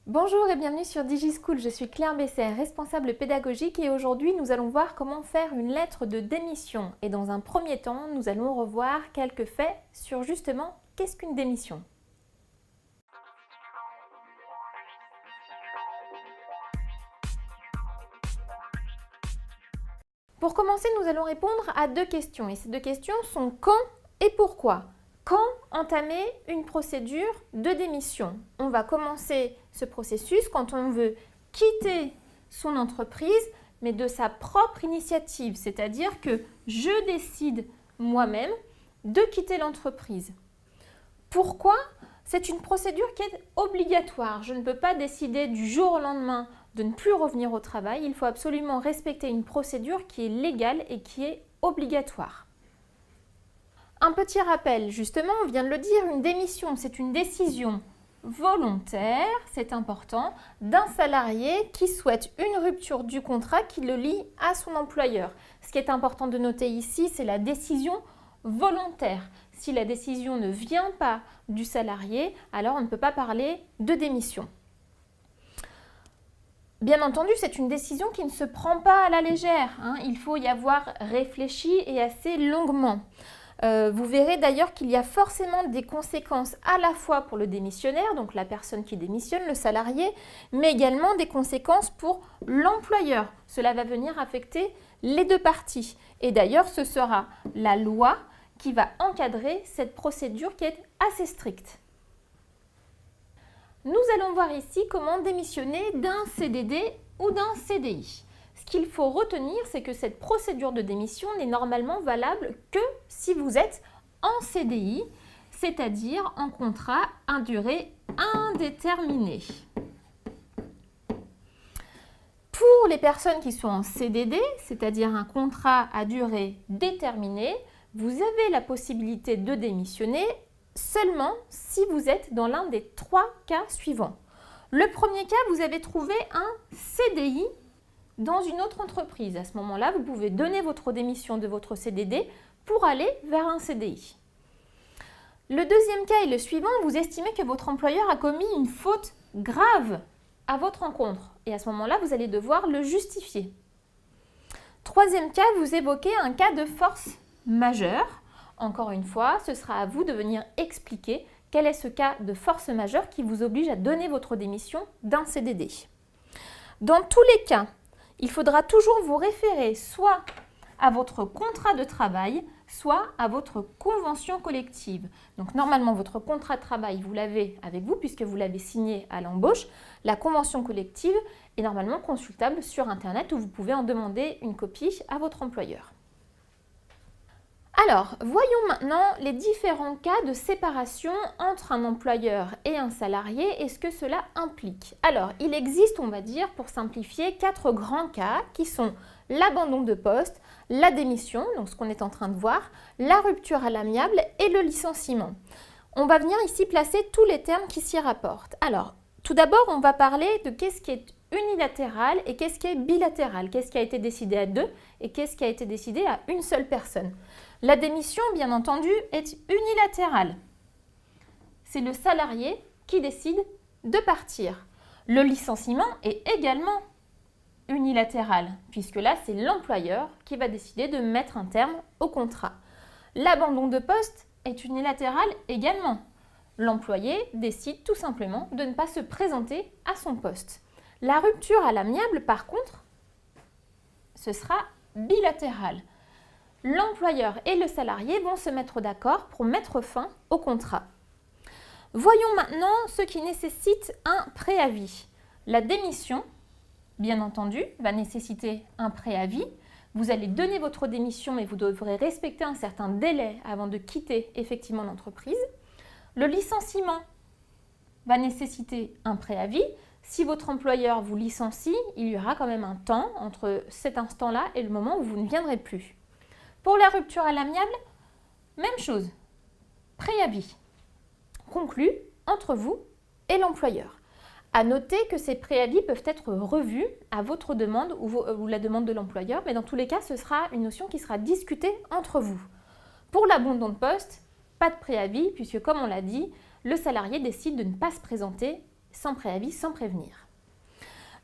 Bonjour et bienvenue sur DigiSchool, je suis Claire Besset, responsable pédagogique et aujourd'hui nous allons voir comment faire une lettre de démission. Et dans un premier temps, nous allons revoir quelques faits sur justement qu'est-ce qu'une démission. Pour commencer, nous allons répondre à deux questions et ces deux questions sont quand et pourquoi. Quand entamer une procédure de démission? On va commencer ce processus quand on veut quitter son entreprise, mais de sa propre initiative, c'est-à-dire que je décide moi-même de quitter l'entreprise. Pourquoi? C'est une procédure qui est obligatoire. Je ne peux pas décider du jour au lendemain de ne plus revenir au travail. Il faut absolument respecter une procédure qui est légale et qui est obligatoire. Un petit rappel, justement, on vient de le dire, une démission, c'est une décision volontaire, c'est important, d'un salarié qui souhaite une rupture du contrat qui le lie à son employeur. Ce qui est important de noter ici, c'est la décision volontaire. Si la décision ne vient pas du salarié, alors on ne peut pas parler de démission. Bien entendu, c'est une décision qui ne se prend pas à la légère, hein. Il faut y avoir réfléchi et assez longuement. Vous verrez d'ailleurs qu'il y a forcément des conséquences à la fois pour le démissionnaire, donc la personne qui démissionne, le salarié, mais également des conséquences pour l'employeur. Cela va venir affecter les deux parties. Et d'ailleurs, ce sera la loi qui va encadrer cette procédure qui est assez stricte. Nous allons voir ici comment démissionner d'un CDD ou d'un CDI. Ce qu'il faut retenir, c'est que cette procédure de démission n'est normalement valable que si vous êtes en CDI, c'est-à-dire en contrat à durée indéterminée. Pour les personnes qui sont en CDD, c'est-à-dire un contrat à durée déterminée, vous avez la possibilité de démissionner seulement si vous êtes dans l'un des trois cas suivants. Le premier cas, vous avez trouvé un CDI dans une autre entreprise. À ce moment-là, vous pouvez donner votre démission de votre CDD pour aller vers un CDI. Le deuxième cas est le suivant, vous estimez que votre employeur a commis une faute grave à votre encontre et à ce moment-là, vous allez devoir le justifier. Troisième cas, vous évoquez un cas de force majeure. Encore une fois, ce sera à vous de venir expliquer quel est ce cas de force majeure qui vous oblige à donner votre démission d'un CDD. Dans tous les cas, il faudra toujours vous référer soit à votre contrat de travail, soit à votre convention collective. Donc normalement, votre contrat de travail, vous l'avez avec vous puisque vous l'avez signé à l'embauche. La convention collective est normalement consultable sur Internet où vous pouvez en demander une copie à votre employeur. Alors, voyons maintenant les différents cas de séparation entre un employeur et un salarié et ce que cela implique. Alors, il existe, on va dire, pour simplifier, 4 grands cas qui sont l'abandon de poste, la démission, donc ce qu'on est en train de voir, la rupture à l'amiable et le licenciement. On va venir ici placer tous les termes qui s'y rapportent. Alors, tout d'abord, on va parler de qu'est-ce qui est unilatéral et qu'est-ce qui est bilatéral, qu'est-ce qui a été décidé à deux et qu'est-ce qui a été décidé à une seule personne. La démission, bien entendu, est unilatérale. C'est le salarié qui décide de partir. Le licenciement est également unilatéral, puisque là, c'est l'employeur qui va décider de mettre un terme au contrat. L'abandon de poste est unilatéral également. L'employé décide tout simplement de ne pas se présenter à son poste. La rupture à l'amiable, par contre, ce sera bilatéral. L'employeur et le salarié vont se mettre d'accord pour mettre fin au contrat. Voyons maintenant ce qui nécessite un préavis. La démission, bien entendu, va nécessiter un préavis. Vous allez donner votre démission et vous devrez respecter un certain délai avant de quitter effectivement l'entreprise. Le licenciement va nécessiter un préavis. Si votre employeur vous licencie, il y aura quand même un temps entre cet instant-là et le moment où vous ne viendrez plus. Pour la rupture à l'amiable, même chose, préavis conclu entre vous et l'employeur. À noter que ces préavis peuvent être revus à votre demande ou la demande de l'employeur, mais dans tous les cas, ce sera une notion qui sera discutée entre vous. Pour l'abandon de poste, pas de préavis, puisque comme on l'a dit, le salarié décide de ne pas se présenter sans préavis, sans prévenir.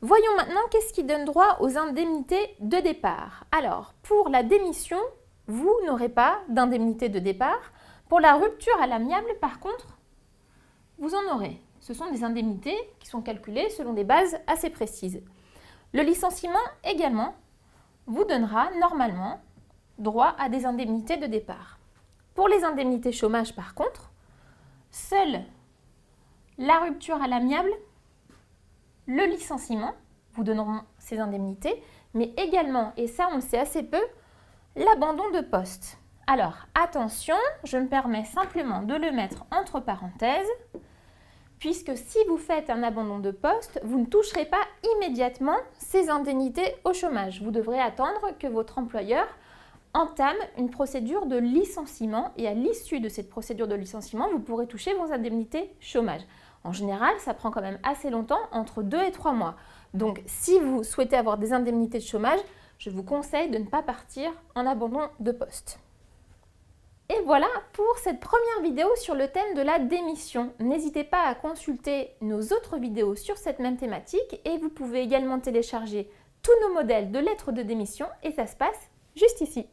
Voyons maintenant qu'est-ce qui donne droit aux indemnités de départ. Alors, pour la démission, vous n'aurez pas d'indemnité de départ. Pour la rupture à l'amiable, par contre, vous en aurez. Ce sont des indemnités qui sont calculées selon des bases assez précises. Le licenciement également vous donnera normalement droit à des indemnités de départ. Pour les indemnités chômage, par contre, seule la rupture à l'amiable, le licenciement vous donneront ces indemnités, mais également, et ça on le sait assez peu, l'abandon de poste. Alors attention, je me permets simplement de le mettre entre parenthèses, puisque si vous faites un abandon de poste, vous ne toucherez pas immédiatement ces indemnités au chômage. Vous devrez attendre que votre employeur entame une procédure de licenciement et à l'issue de cette procédure de licenciement, vous pourrez toucher vos indemnités chômage. En général, ça prend quand même assez longtemps, entre 2 et 3 mois. Donc, si vous souhaitez avoir des indemnités de chômage, je vous conseille de ne pas partir en abandon de poste. Et voilà pour cette première vidéo sur le thème de la démission. N'hésitez pas à consulter nos autres vidéos sur cette même thématique et vous pouvez également télécharger tous nos modèles de lettres de démission et ça se passe juste ici.